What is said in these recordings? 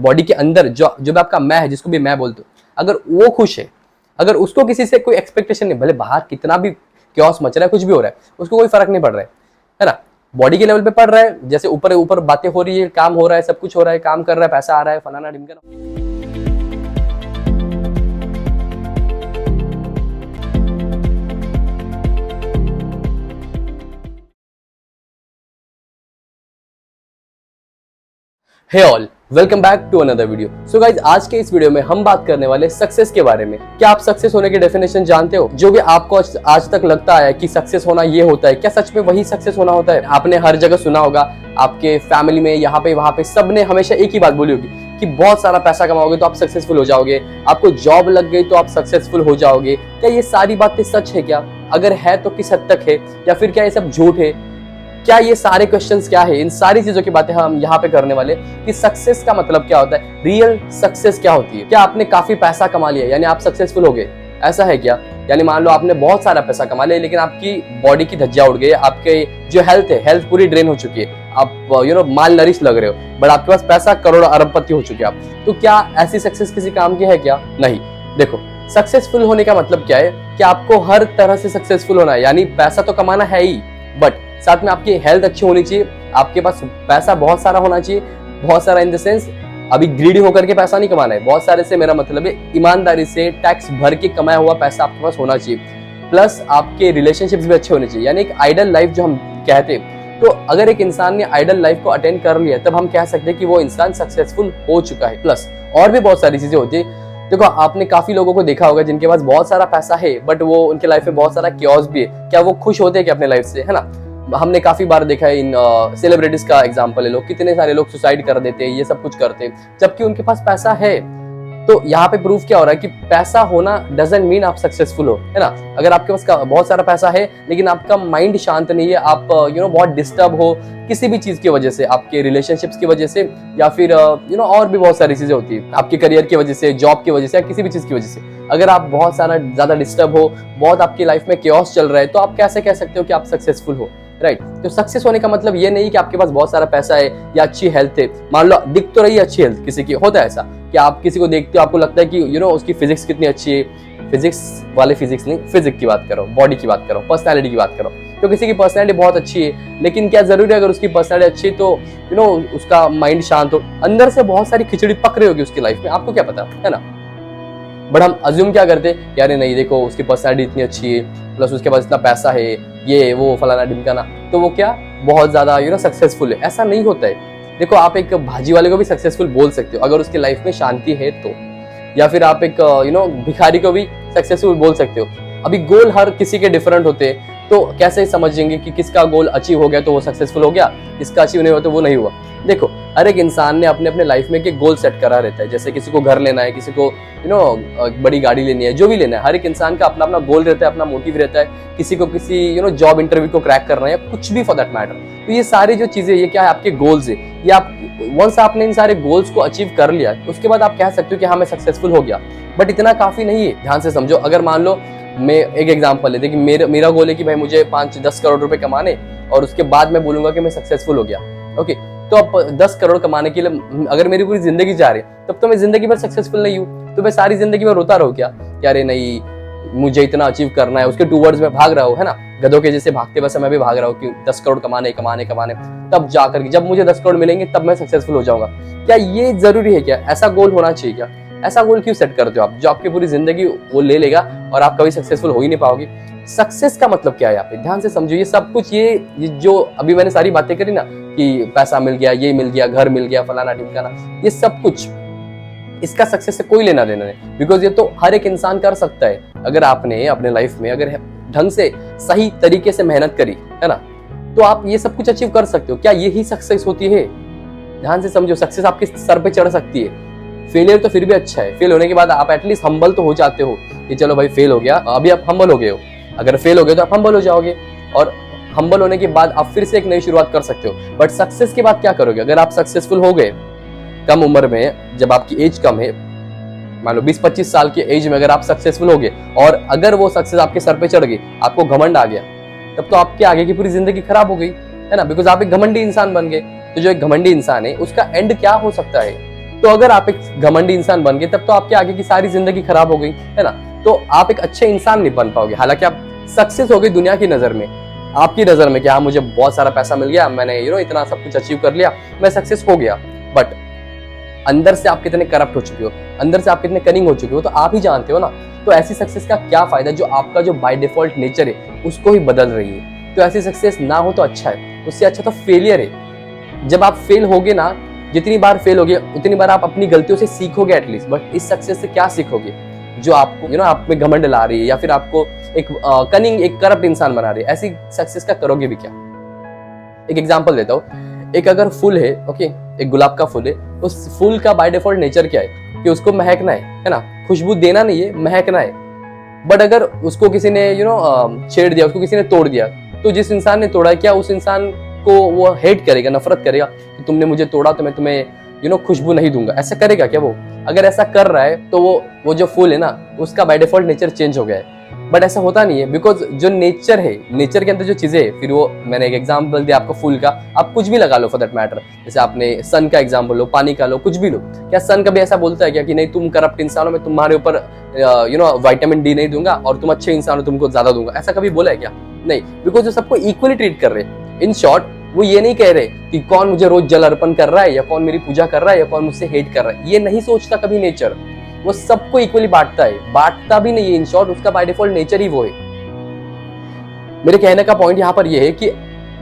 Body के अंदर जो जो भी आपका मैं है, जिसको भी मैं बोलते हो, अगर वो खुश है, अगर उसको किसी से कोई एक्सपेक्टेशन नहीं, भले बाहर कितना भी क्योस मच रहा है, कुछ भी हो रहा है, उसको कोई फर्क नहीं पड़ रहा है ना। बॉडी के लेवल पे पड़ रहा है, जैसे ऊपर ऊपर बातें हो रही है, काम हो रहा है, सब कुछ हो रहा है, काम कर रहा है, पैसा आ रहा है, फलाना ढिमकाना। Hey all, welcome back to another video. So guys, आज के इस वीडियो में हम बात करने वाले सक्सेस के बारे में। क्या आप सक्सेस होने की डेफिनेशन जानते हो? जो भी आपको आज तक लगता है कि सक्सेस होना ये होता है, क्या सच में वही सक्सेस होना होता है? आपने हर जगह सुना होगा, आपके फैमिली में, यहाँ पे वहां पे, सबने हमेशा एक ही बात बोली होगी कि बहुत सारा पैसा कमाओगे तो आप सक्सेसफुल हो जाओगे, आपको जॉब लग गई तो आप सक्सेसफुल हो जाओगे। क्या ये सारी बातें सच है? क्या अगर है तो किस हद तक है, या फिर क्या ये सब झूठ है? क्या ये सारे क्वेश्चंस क्या है? इन सारी चीजों की बातें हम यहाँ पे करने वाले कि सक्सेस का मतलब क्या होता है, रियल सक्सेस क्या होती है। क्या आपने काफी पैसा कमा लिया यानी आप सक्सेसफुल हो गए? ऐसा है क्या? यानी मान लो आपने बहुत सारा पैसा कमा लिया लेकिन आपकी बॉडी की धज्जियां उड़ गई, आपके जो हेल्थ है, हेल्थ पूरी ड्रेन हो चुकी है, आप माल नरिश लग रहे हो, बट आपके पास पैसा करोड़ अरबपति हो चुके आप, तो क्या ऐसी सक्सेस किसी काम की है क्या? नहीं। देखो, सक्सेसफुल होने का मतलब क्या है कि आपको हर तरह से सक्सेसफुल होना है। यानी पैसा तो कमाना है ही, बट साथ में आपकी हेल्थ अच्छी होनी चाहिए, आपके पास पैसा बहुत सारा होना चाहिए। बहुत सारा इन द सेंस अभी ग्रीडी होकर के पैसा नहीं कमाना है, बहुत सारे से मेरा मतलब है ईमानदारी से टैक्स भर के कमाया हुआ पैसा आपके पास होना चाहिए। प्लस आपके रिलेशनशिप्स भी अच्छे होने चाहिए, यानी एक आइडल लाइफ जो हम कहते हैं। तो अगर एक इंसान ने आइडल लाइफ को अटेंड कर लिया तब हम कह सकते हैं कि वो इंसान सक्सेसफुल हो चुका है। प्लस और भी बहुत सारी चीजें होती है। देखो, आपने काफी लोगों को देखा होगा जिनके पास बहुत सारा पैसा है बट वो उनके लाइफ में बहुत सारा क्योस भी है। क्या वो खुश होते हैं क्या अपने लाइफ से? है ना। हमने काफी बार देखा है, इन सेलिब्रिटीज का एग्जांपल है लो, कितने सारे लोग सुसाइड कर देते हैं, ये सब कुछ करते हैं जबकि उनके पास पैसा है। तो यहाँ पे प्रूफ क्या हो रहा है कि पैसा होना डजंट मीन आप सक्सेसफुल हो, है ना। अगर आपके पास बहुत सारा पैसा है लेकिन आपका माइंड शांत नहीं है, आप बहुत डिस्टर्ब हो किसी भी चीज की वजह से, आपके रिलेशनशिप्स की वजह से, या फिर और भी बहुत सारी चीजें होती है, आपके करियर की वजह से, जॉब की वजह से, या किसी भी चीज की वजह से, अगर आप बहुत सारा ज्यादा डिस्टर्ब हो, बहुत आपकी लाइफ में क्योस चल रहा है, तो आप कैसे कह सकते हो कि आप सक्सेसफुल हो? राइट। तो सक्सेस होने का मतलब ये नहीं कि आपके पास बहुत सारा पैसा है या अच्छी हेल्थ है। मान लो दिख तो रही है अच्छी हेल्थ किसी की, होता है ऐसा कि आप किसी को देखते हो, आपको लगता है कि उसकी फिजिक्स कितनी अच्छी है। फिजिक्स वाले फिजिक्स नहीं, फिजिक्स की बात करो, बॉडी की बात करो, पर्सनैलिटी की बात करो। तो किसी की पर्सनैलिटी बहुत अच्छी है लेकिन क्या जरूरी है अगर उसकी पर्सनैलिटी अच्छी तो उसका माइंड शांत हो? अंदर से बहुत सारी खिचड़ी पक रही होगी उसकी लाइफ में, आपको क्या पता, है ना। बट हम अज्यूम क्या करते हैं, यार नहीं देखो उसकी पर्सनैलिटी इतनी अच्छी है, प्लस उसके पास इतना पैसा है, ये वो फलाना ढिमकाना, तो वो क्या बहुत ज्यादा सक्सेसफुल है? ऐसा नहीं होता है। देखो, आप एक भाजी वाले को भी सक्सेसफुल बोल सकते हो अगर उसकी लाइफ में शांति है तो, या फिर आप एक भिखारी को भी सक्सेसफुल बोल सकते हो। अभी गोल हर किसी के डिफरेंट होते हैं, तो कैसे समझेंगे कि किसका गोल अचीव हो गया तो वो सक्सेसफुल हो गया, किसका अचीव नहीं हुआ तो वो नहीं हुआ? देखो, हर एक इंसान ने अपने अपने लाइफ में एक गोल सेट करा रहता है। जैसे किसी को घर लेना है, किसी को बड़ी गाड़ी लेनी है, जो भी लेना है, हर एक इंसान का अपना अपना गोल रहता है, अपना मोटिव रहता है। किसी को किसी जॉब इंटरव्यू को क्रैक करना है, कुछ भी फॉर दैट मैटर। तो ये सारी जो चीजें, ये क्या है, आपके गोल्स है। ये आप वंस आपने इन सारे गोल्स को अचीव कर लिया उसके बाद आप कह सकते हो कि हाँ मैं सक्सेसफुल हो गया। बट इतना काफी नहीं है, ध्यान से समझो। अगर मान लो मैं एक एग्जांपल लेते कि मेरा गोल है कि भाई मुझे 5-10 करोड़ रुपए कमाने, और उसके बाद मैं बोलूंगा कि मैं सक्सेसफुल हो गया। ओके, तो अब 10 करोड़ कमाने के लिए अगर मेरी पूरी जिंदगी जा रही है तब तो मैं जिंदगी भर सक्सेसफुल नहीं हूँ। तो मैं सारी जिंदगी में रोता रहूं क्या, यार नहीं मुझे इतना अचीव करना है, उसके टूवर्ड्स में भाग रहा हूँ, है ना। गधों के जैसे भागते वैसे मैं भी भाग रहा हूँ कि 10 करोड़ कमाने, तब जाकर जब मुझे 10 करोड़ मिलेंगे तब मैं सक्सेसफुल हो जाऊंगा। क्या ये जरूरी है? क्या ऐसा गोल होना चाहिए? क्या ऐसा गोल क्यों सेट करते हो आप जो आपकी पूरी जिंदगी वो ले लेगा और आप कभी सक्सेसफुल हो ही नहीं पाओगे? सक्सेस का मतलब क्या है यहाँ पे? ध्यान से समझो। ये सब कुछ, ये जो अभी मैंने सारी बातें करी ना कि पैसा मिल गया, ये मिल गया, घर मिल गया, फलाना ढिमकाना, ये सब कुछ इसका सक्सेस से कोई लेना देना नहीं। बिकॉज ये तो हर एक इंसान कर सकता है। अगर आपने अपने लाइफ में अगर ढंग से सही तरीके से मेहनत करी, है ना, तो आप ये सब कुछ अचीव कर सकते हो। क्या यही सक्सेस होती है? ध्यान से समझो। सक्सेस आपके सर पे चढ़ सकती है, फेलियर तो फिर भी अच्छा है। फेल होने के बाद आप एटलीस्ट हम्बल तो हो जाते हो कि चलो भाई फेल हो गया, अभी आप हम्बल हो गए हो। अगर फेल हो गए तो आप हम्बल हो जाओगे, और हम्बल होने के बाद आप फिर से एक नई शुरुआत कर सकते हो। बट सक्सेस के बाद क्या करोगे? अगर आप सक्सेसफुल हो गए कम उम्र में, जब आपकी एज कम है, मान लो 20-25 साल की एज में अगर आप सक्सेसफुल हो गए और अगर वो सक्सेस आपके सर पे चढ़ गई, आपको घमंड आ गया, तब तो आपके आगे की पूरी जिंदगी खराब हो गई, है ना। बिकॉज आप एक घमंडी इंसान बन गए। तो जो एक घमंडी इंसान है उसका एंड क्या हो सकता है? तो अगर आप एक घमंडी इंसान बन गए तब तो आपके आगे की सारी जिंदगी खराब हो गई, है ना। तो आप एक अच्छे इंसान नहीं बन पाओगे। हालांकि आप सक्सेस हो गई दुनिया की नजर में, आपकी नजर में कि हाँ मुझे बहुत सारा पैसा मिल गया, मैंने इतना सब कुछ अचीव कर लिया, मैं सक्सेस हो गया, बट अंदर से आप कितने करप्ट हो चुके हो, अंदर से आप कितने कनिंग हो चुके हो, तो आप ही जानते हो ना। तो ऐसी सक्सेस का क्या फायदा जो आपका जो बाय डिफॉल्ट नेचर है उसको ही बदल रही है। तो ऐसी सक्सेस ना हो तो अच्छा है, उससे अच्छा तो फेलियर है। जब आप फेल होगे ना, जितनी बार फेल होगे उतनी बार आप अपनी गलतियों से सीखोगे एटलीस्ट। बट इस सक्सेस से क्या सीखोगे जो आपको आप में घमंड ला रही है या फिर आपको एक कनिंग, एक करप्ट इंसान बना रही है। ऐसी सक्सेस का करोगे भी क्या। एक एग्जांपल देता हूँ, एक अगर फूल है, ओके, एक गुलाब का फूल है, उस फूल का बाय डिफॉल्ट नेचर क्या है कि उसको महकना है ना, खुशबू देना नहीं है, महकना है। बट अगर उसको किसी ने छेड़ दिया, उसको किसी ने तोड़ दिया, तो जिस इंसान ने तोड़ा, क्या उस इंसान को वो हेट करेगा, नफरत करेगा कि तुमने मुझे तोड़ा तो मैं तुम्हें खुशबू नहीं दूंगा, ऐसा करेगा क्या वो? अगर ऐसा कर रहा है तो वो जो फूल है ना, उसका बाय डिफॉल्ट नेचर चेंज हो गया है। बट ऐसा होता नहीं है, बिकॉज जो नेचर है, नेचर के अंदर जो चीजें है, फिर वो मैंने एक एग्जांपल दिया आपको फूल का, आप कुछ भी लगा लो फॉर दैट मैटर। जैसे आपने सन का एग्जांपल लो, पानी का लो, कुछ भी लो। क्या सन कभी ऐसा बोलता है क्या कि नहीं तुम करप्ट इंसान हो, मैं तुम्हारे ऊपर विटामिन डी नहीं दूंगा और तुम अच्छे इंसान हो, तुमको ज्यादा दूंगा, ऐसा कभी बोला है क्या? नहीं, बिकॉज वो सबको इक्वली ट्रीट कर रहे हैं। इन शॉर्ट वो ये नहीं कह रहे कि कौन मुझे रोज जल अर्पण कर रहा है या कौन मेरी पूजा कर रहा है या कौन मुझसे हेट कर रहा है, ये नहीं सोचता कभी नेचर। वो सबको इक्वली बांटता है, बांटता भी नहीं है, इन शॉर्ट उसका बाय डिफॉल्ट नेचर ही वो है। मेरे कहने का पॉइंट यहाँ पर यह है कि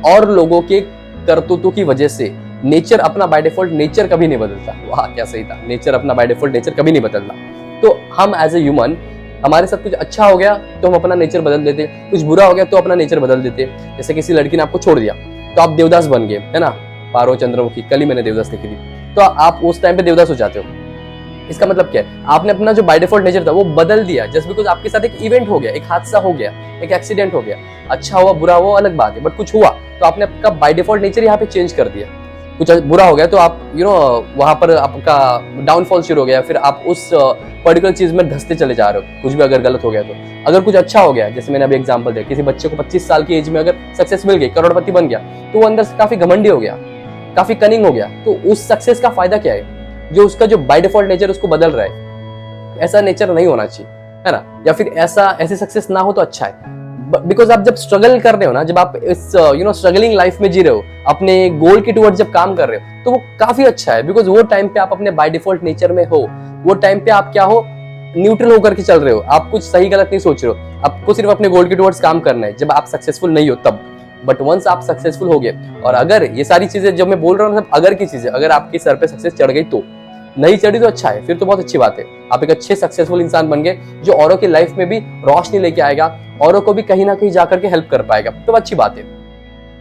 और लोगों के करतूतों की वजह से नेचर अपना बाय डिफॉल्ट नेचर कभी नहीं बदलता। वाह क्या सही था, नेचर अपना बाय डिफॉल्ट नेचर कभी नहीं बदलता। तो हम एज ए ह्यूमन, हमारे साथ कुछ अच्छा हो गया तो हम अपना नेचर बदल देते, कुछ बुरा हो गया तो अपना नेचर बदल देते। जैसे किसी लड़की ने आपको छोड़ दिया तो आप देवदास बन गए, है ना, पारो चंद्रमुखी, कल ही मैंने देवदास लिखी थी, तो आप उस टाइम पे देवदास हो जाते हो। इसका मतलब क्या है? आपने अपना जो बाय डिफॉल्ट नेचर था वो बदल दिया, जस्ट बिकॉज आपके साथ एक इवेंट हो गया, एक हादसा हो गया, एक एक्सीडेंट हो गया। अच्छा हुआ बुरा हुआ अलग बात है, बट कुछ हुआ तो आपने आपका बाय डिफॉल्ट नेचर यहाँ पे चेंज कर दिया। कुछ बुरा हो गया तो आप वहां पर आपका डाउनफॉल शुरू हो गया, फिर आप उस पर्टिकुलर चीज में धंसते चले जा रहे हो, कुछ भी अगर गलत हो गया तो। अगर कुछ अच्छा हो गया, जैसे मैंने अभी एग्जांपल दिया, किसी बच्चे को 25 साल की एज में अगर सक्सेस मिल गई, करोड़पति बन गया, तो वो अंदर से काफी घमंडी हो गया, काफी कनिंग हो गया। तो उस सक्सेस का फायदा क्या है? जो उसका जो बाय डिफॉल्ट नेचर उसको बदल रहा है। ऐसा नेचर नहीं होना चाहिए, है ना। या फिर ऐसी सक्सेस ना हो तो अच्छा है। बिकॉज आप जब स्ट्रगल कर रहे हो ना, जब आप इस स्ट्रगलिंग लाइफ में जी रहे हो, अपने गोल के टुवर्ड जब काम कर रहे हो, तो वो काफी अच्छा है। बिकॉज वो टाइम पे आप अपने बाय डिफॉल्ट नेचर में हो, वो टाइम पे आप क्या हो, न्यूट्रल होकर के चल रहे हो, आप कुछ सही गलत नहीं सोच रहे हो, आपको सिर्फ अपने गोल के टुवर्ड्स काम करना है जब आप सक्सेसफुल नहीं हो तब। बट वंस आप सक्सेसफुल हो गए, और अगर ये सारी चीजें जब मैं बोल रहा हूँ सब अगर की चीजें, अगर आपके सर पे सक्सेस चढ़ गई तो, नहीं चढ़ी तो अच्छा है, फिर तो बहुत अच्छी बात है। आप एक अच्छे सक्सेसफुल इंसान बन गए जो औरों की लाइफ में भी रोशनी लेके आएगा, औरों को भी कहीं ना कहीं जाकर के हेल्प कर पाएगा, तो अच्छी बात है।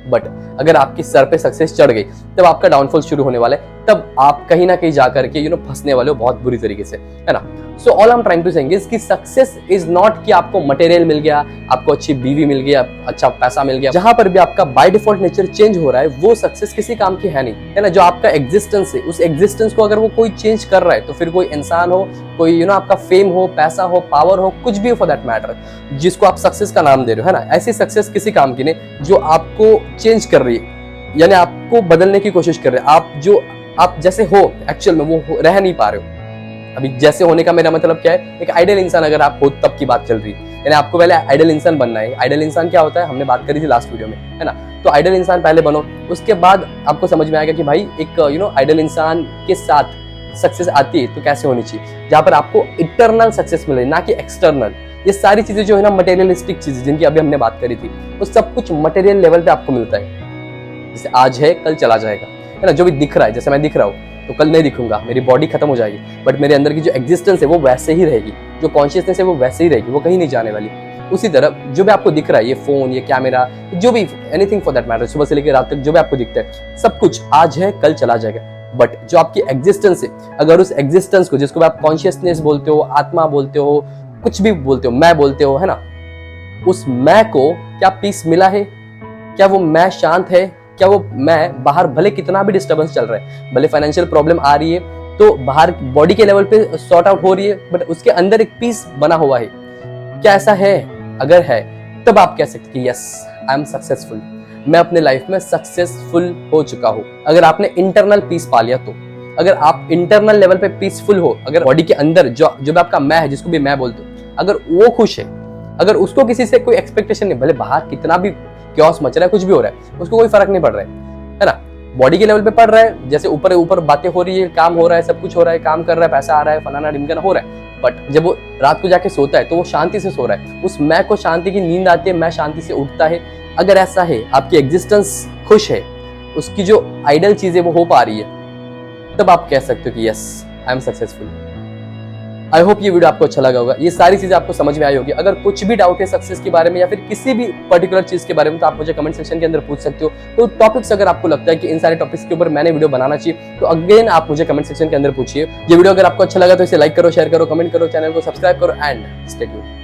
बट अगर आपकी सर पे सक्सेस चढ़ गई तब आपका डाउनफॉल शुरू होने वाला है, तब आप कहीं ना कहीं जाकर के फंसने वाले हो बहुत बुरी तरीके से, है ना। So all I am trying to saying is कि सक्सेस इज नॉट कि आपको मटेरियल मिल गया, आपको अच्छी बीवी मिल गई, अच्छा पैसा मिल गया। जहां पर भी आपका बाय डिफॉल्ट नेचर चेंज हो रहा है, वो सक्सेस किसी काम की है नहीं, है ना। जो आपका एग्जिस्टेंस है, उस एग्जिस्टेंस को अगर वो कोई चेंज कर रहा है, तो फिर कोई इंसान हो, कोई आपका फेम हो, पैसा हो, पावर हो, कुछ भी हो फॉर दैट मैटर, जिसको आप सक्सेस का नाम दे रहे हो, है ना, ऐसी सक्सेस किसी काम की नहीं जो आपको चेंज कर रही है, यानी आपको बदलने की कोशिश कर रहे हैं। आप जैसे हो एक्चुअल में वो रह नहीं पा रहे हो। अभी जैसे होने का मेरा मतलब क्या है, एक आइडियल इंसान अगर आप हो तब की बात चल रही है, यानी आपको पहले आइडियल इंसान बनना है। आइडियल इंसान क्या होता है, हमने बात करी थी लास्ट वीडियो में, है ना। तो आइडियल इंसान पहले बनो, उसके बाद आपको समझ में आएगा कि भाई एक आइडियल इंसान के साथ सक्सेस आती है तो कैसे होनी चाहिए, जहां पर आपको इंटरनल सक्सेस मिले, ना कि एक्सटर्नल। ये सारी चीजें जो है ना, मटेरियलिस्टिक चीजें जिनकी अभी हमने बात करी थी, वो सब कुछ मटेरियल लेवल पे आपको मिलता है। जैसे आज है कल चला जाएगा, है ना। जो भी दिख रहा है, जैसे मैं दिख रहा हूँ तो कल नहीं दिखूंगा, मेरी बॉडी खत्म हो जाएगी, बट मेरे अंदर की जो एग्जिस्टेंस है वो वैसे ही रहेगी, जो कॉन्शियसनेस है वो वैसे ही रहेगी, वो कहीं नहीं जाने वाली। उसी तरह जो भी आपको दिख रहा है, ये फोन, ये कैमरा, जो भी एनीथिंग फॉर दैट मैटर, सुबह से लेकर रात तक जो भी आपको दिखता है, सब कुछ आज है कल चला जाएगा। बट जो आपकी एग्जिस्टेंस है, अगर उस एग्जिस्टेंस को, जिसको आप कॉन्शियसनेस बोलते हो, आत्मा बोलते हो, कुछ भी बोलते हो, मैं बोलते हो, है ना, उस मैं को क्या पीस मिला है? क्या वो मैं शांत है? क्या वो मैं बाहर भले कितना भी डिस्टर्बेंस चल रहा है, भले फाइनेंशियल प्रॉब्लम आ रही है तो बाहर बॉडी के लेवल पे सॉर्ट आउट हो रही है, बट उसके अंदर एक पीस बना हुआ है, क्या ऐसा है? अगर है तब आप कह सकते कि यस आई एम सक्सेसफुल, मैं अपने लाइफ में सक्सेसफुल हो चुका हूं। अगर आपने इंटरनल पीस पा लिया तो, अगर आप इंटरनल लेवल पे पीसफुल हो, अगर बॉडी के अंदर जो भी आपका मैं है, जिसको भी मैं बोलते हूँ, अगर वो खुश है, अगर उसको किसी से कोई एक्सपेक्टेशन नहीं, भले बाहर कितना भी क्योस मच रहा है, कुछ भी हो रहा है, उसको कोई फर्क नहीं पड़ रहा है ना, बॉडी के लेवल पे पड़ रहा है, जैसे ऊपर ऊपर बातें हो रही है, काम हो रहा है, सब कुछ हो रहा है, काम कर रहा है, पैसा आ रहा है, फलाना ढिमकाना हो रहा है, बट जब वो रात को जाके सोता है तो वो शांति से सो रहा है, उस मैं को शांति की नींद आती है, मैं शांति से उठता है। अगर ऐसा है, आपकी एग्जिस्टेंस खुश है, उसकी जो आइडल चीजें वो हो पा रही है, तब आप कह सकते हो कि yes I am successful. I hope ये वीडियो आपको अच्छा लगा होगा, ये सारी चीजें आपको समझ में आई होगी। अगर कुछ भी डाउट है सक्सेस के बारे में या फिर किसी भी पर्टिकुलर चीज के बारे में, तो आप मुझे कमेंट सेक्शन के अंदर पूछ सकते हो। तो टॉपिक्स अगर आपको लगता है कि इन सारे टॉपिक्स के ऊपर मैंने वीडियो बनाना चाहिए, तो अगेन आप मुझे कमेंट सेक्शन के अंदर पूछिए। ये वीडियो अगर आपको अच्छा लगा तो इसे लाइक करो, शेयर करो, कमेंट करो, चैनल को सब्सक्राइब करो एंड स्टे ट्यून्ड।